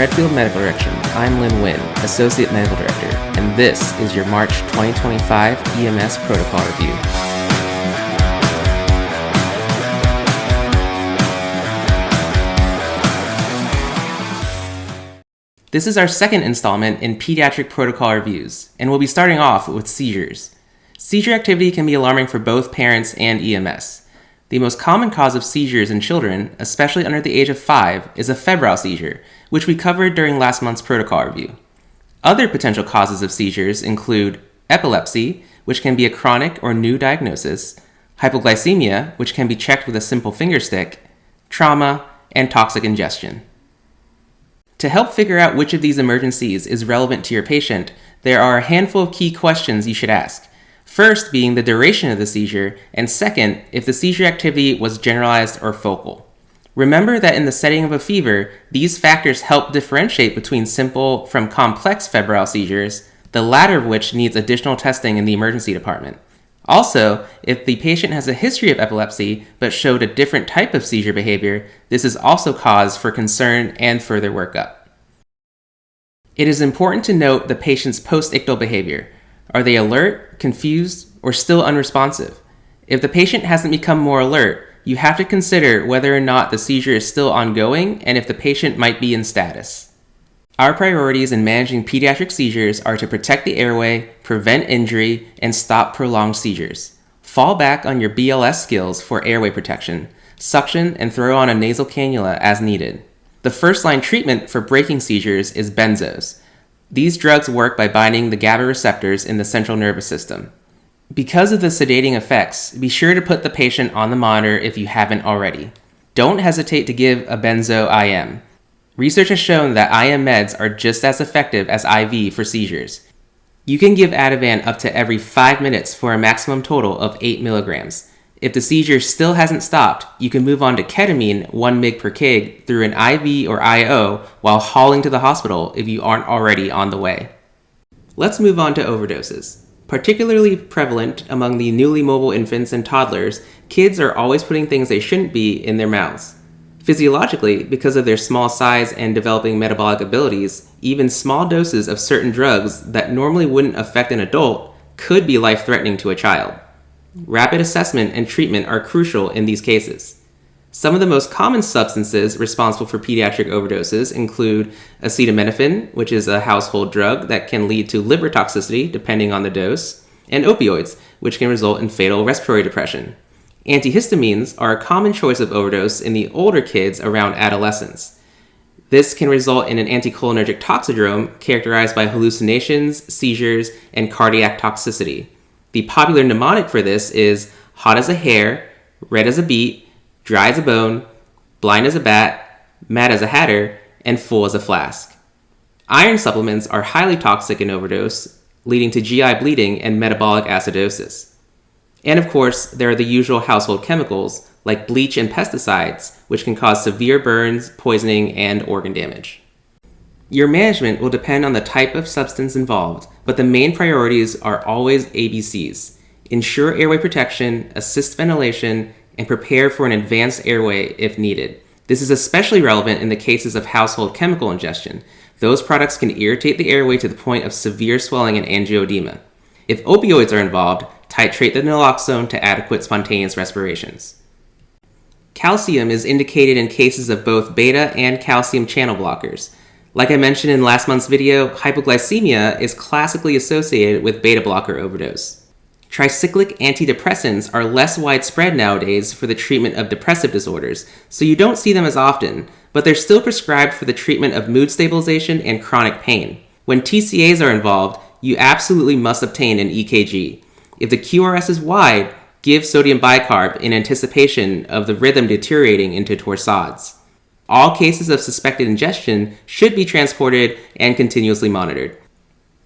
Redfield Medical Direction, I'm Lynn Nguyen, Associate Medical Director, and this is your March 2025 EMS Protocol Review. This is our second installment in pediatric protocol reviews, and we'll be starting off with seizures. Seizure activity can be alarming for both parents and EMS. The most common cause of seizures in children, especially under the age of 5, is a febrile seizure, which we covered during last month's protocol review. Other potential causes of seizures include epilepsy, which can be a chronic or new diagnosis, hypoglycemia, which can be checked with a simple finger stick, trauma, and toxic ingestion. To help figure out which of these emergencies is relevant to your patient, there are a handful of key questions you should ask. First being the duration of the seizure, and second, if the seizure activity was generalized or focal. Remember that in the setting of a fever, these factors help differentiate between simple from complex febrile seizures, the latter of which needs additional testing in the emergency department. Also, if the patient has a history of epilepsy but showed a different type of seizure behavior, this is also cause for concern and further workup. It is important to note the patient's post-ictal behavior. Are they alert, confused, or still unresponsive? If the patient hasn't become more alert, you have to consider whether or not the seizure is still ongoing and if the patient might be in status. Our priorities in managing pediatric seizures are to protect the airway, prevent injury, and stop prolonged seizures. Fall back on your BLS skills for airway protection, suction, and throw on a nasal cannula as needed. The first-line treatment for breaking seizures is benzos. These drugs work by binding the GABA receptors in the central nervous system. Because of the sedating effects, be sure to put the patient on the monitor if you haven't already. Don't hesitate to give a benzo IM. Research has shown that IM meds are just as effective as IV for seizures. You can give Ativan up to every 5 minutes for a maximum total of 8 milligrams. If the seizure still hasn't stopped, you can move on to ketamine 1 mg per kg through an IV or IO while hauling to the hospital if you aren't already on the way. Let's move on to overdoses. Particularly prevalent among the newly mobile infants and toddlers, kids are always putting things they shouldn't be in their mouths. Physiologically, because of their small size and developing metabolic abilities, even small doses of certain drugs that normally wouldn't affect an adult could be life-threatening to a child. Rapid assessment and treatment are crucial in these cases. Some of the most common substances responsible for pediatric overdoses include acetaminophen, which is a household drug that can lead to liver toxicity depending on the dose, and opioids, which can result in fatal respiratory depression. Antihistamines are a common choice of overdose in the older kids around adolescence. This can result in an anticholinergic toxidrome characterized by hallucinations, seizures, and cardiac toxicity. The popular mnemonic for this is hot as a hair, red as a beet, dry as a bone, blind as a bat, mad as a hatter, and full as a flask. Iron supplements are highly toxic in overdose, leading to GI bleeding and metabolic acidosis. And of course, there are the usual household chemicals like bleach and pesticides, which can cause severe burns, poisoning, and organ damage. Your management will depend on the type of substance involved, but the main priorities are always ABCs. Ensure airway protection, assist ventilation, and prepare for an advanced airway if needed. This is especially relevant in the cases of household chemical ingestion. Those products can irritate the airway to the point of severe swelling and angioedema. If opioids are involved, titrate the naloxone to adequate spontaneous respirations. Calcium is indicated in cases of both beta and calcium channel blockers. Like I mentioned in last month's video, hypoglycemia is classically associated with beta blocker overdose. Tricyclic antidepressants are less widespread nowadays for the treatment of depressive disorders, so you don't see them as often, but they're still prescribed for the treatment of mood stabilization and chronic pain. When TCAs are involved, you absolutely must obtain an EKG. If the QRS is wide, give sodium bicarb in anticipation of the rhythm deteriorating into torsades. All cases of suspected ingestion should be transported and continuously monitored.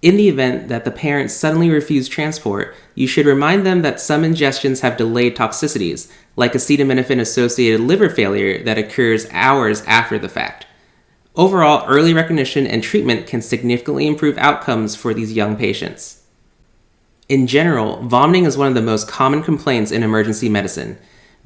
In the event that the parents suddenly refuse transport, you should remind them that some ingestions have delayed toxicities, like acetaminophen-associated liver failure that occurs hours after the fact. Overall, early recognition and treatment can significantly improve outcomes for these young patients. In general, vomiting is one of the most common complaints in emergency medicine.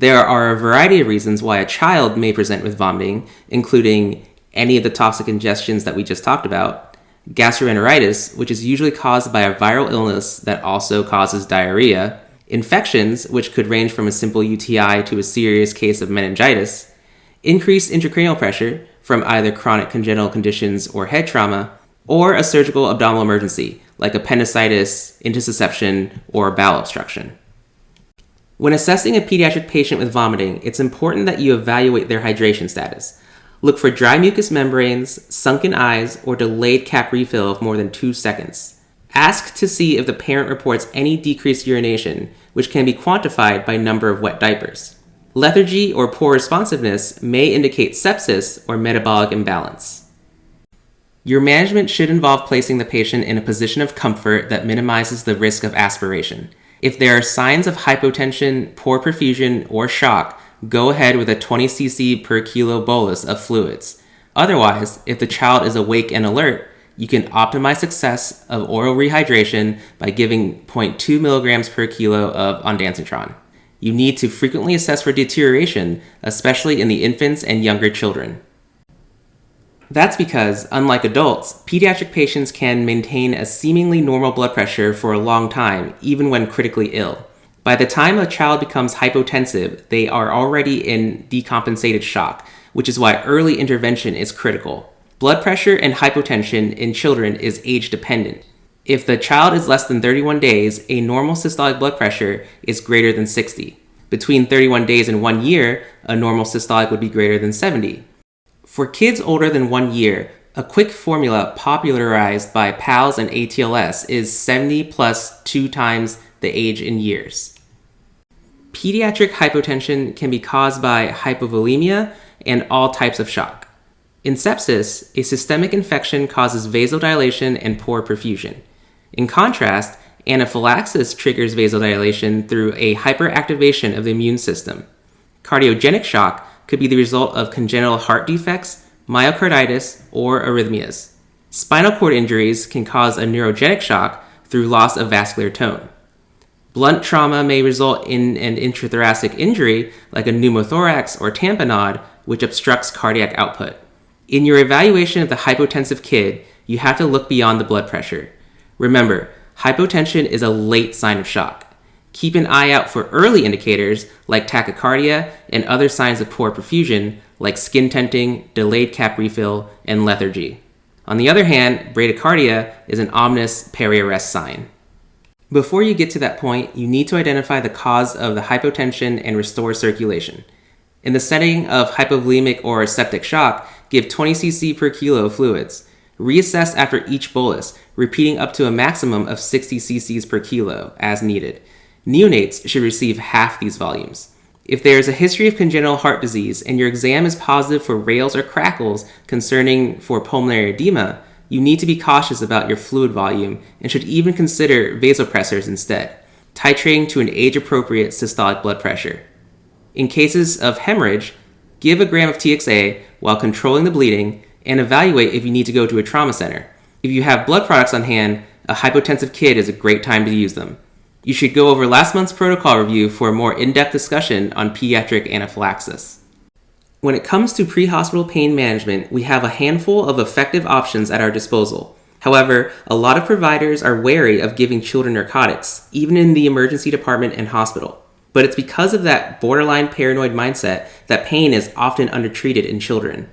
There are a variety of reasons why a child may present with vomiting, including any of the toxic ingestions that we just talked about, gastroenteritis, which is usually caused by a viral illness that also causes diarrhea, infections, which could range from a simple UTI to a serious case of meningitis, increased intracranial pressure from either chronic congenital conditions or head trauma, or a surgical abdominal emergency like appendicitis, intussusception, or bowel obstruction. When assessing a pediatric patient with vomiting, it's important that you evaluate their hydration status. Look for dry mucous membranes, sunken eyes, or delayed cap refill of more than 2 seconds. Ask to see if the parent reports any decreased urination, which can be quantified by number of wet diapers. Lethargy or poor responsiveness may indicate sepsis or metabolic imbalance. Your management should involve placing the patient in a position of comfort that minimizes the risk of aspiration. If there are signs of hypotension, poor perfusion, or shock, go ahead with a 20 cc per kilo bolus of fluids. Otherwise, if the child is awake and alert, you can optimize success of oral rehydration by giving 0.2 milligrams per kilo of ondansetron. You need to frequently assess for deterioration, especially in the infants and younger children. That's because, unlike adults, pediatric patients can maintain a seemingly normal blood pressure for a long time, even when critically ill. By the time a child becomes hypotensive, they are already in decompensated shock, which is why early intervention is critical. Blood pressure and hypotension in children is age dependent. If the child is less than 31 days, a normal systolic blood pressure is greater than 60. Between 31 days and 1 year, a normal systolic would be greater than 70. For kids older than 1 year, a quick formula popularized by PALS and ATLS is 70 plus 2 times the age in years. Pediatric hypotension can be caused by hypovolemia and all types of shock. In sepsis, a systemic infection causes vasodilation and poor perfusion. In contrast, anaphylaxis triggers vasodilation through a hyperactivation of the immune system. Cardiogenic shock could be the result of congenital heart defects, myocarditis, or arrhythmias. Spinal cord injuries can cause a neurogenic shock through loss of vascular tone. Blunt trauma may result in an intrathoracic injury like a pneumothorax or tamponade, which obstructs cardiac output. In your evaluation of the hypotensive kid, you have to look beyond the blood pressure. Remember, hypotension is a late sign of shock. Keep an eye out for early indicators like tachycardia and other signs of poor perfusion like skin tenting, delayed cap refill, and lethargy. On the other hand, bradycardia is an ominous peri-arrest sign. Before you get to that point, you need to identify the cause of the hypotension and restore circulation. In the setting of hypovolemic or septic shock, give 20 cc per kilo of fluids. Reassess after each bolus, repeating up to a maximum of 60 cc's per kilo as needed. Neonates should receive half these volumes. If there is a history of congenital heart disease and your exam is positive for rales or crackles concerning for pulmonary edema, you need to be cautious about your fluid volume and should even consider vasopressors instead, titrating to an age-appropriate systolic blood pressure. In cases of hemorrhage, give a gram of TXA while controlling the bleeding and evaluate if you need to go to a trauma center. If you have blood products on hand, a hypotensive kid is a great time to use them. You should go over last month's protocol review for a more in-depth discussion on pediatric anaphylaxis. When it comes to pre-hospital pain management, we have a handful of effective options at our disposal. However, a lot of providers are wary of giving children narcotics, even in the emergency department and hospital. But it's because of that borderline paranoid mindset that pain is often undertreated in children.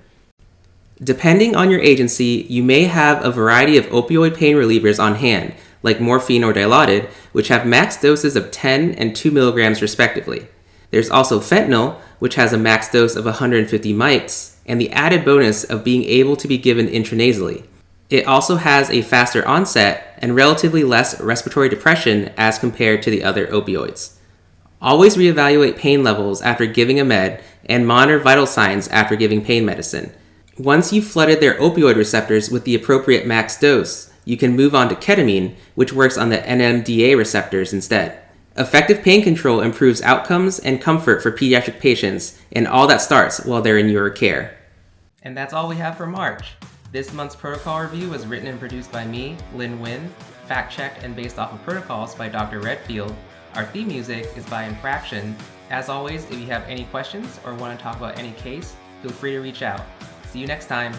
Depending on your agency, you may have a variety of opioid pain relievers on hand, like morphine or Dilaudid, which have max doses of 10 and 2 milligrams respectively. There's also fentanyl, which has a max dose of 150 mics, and the added bonus of being able to be given intranasally. It also has a faster onset and relatively less respiratory depression as compared to the other opioids. Always reevaluate pain levels after giving a med and monitor vital signs after giving pain medicine. Once you've flooded their opioid receptors with the appropriate max dose, you can move on to ketamine, which works on the NMDA receptors instead. Effective pain control improves outcomes and comfort for pediatric patients, and all that starts while they're in your care. And that's all we have for March. This month's protocol review was written and produced by me, Lynn Nguyen, fact-checked and based off of protocols by Dr. Redfield. Our theme music is by Infraction. As always, if you have any questions or want to talk about any case, feel free to reach out. See you next time.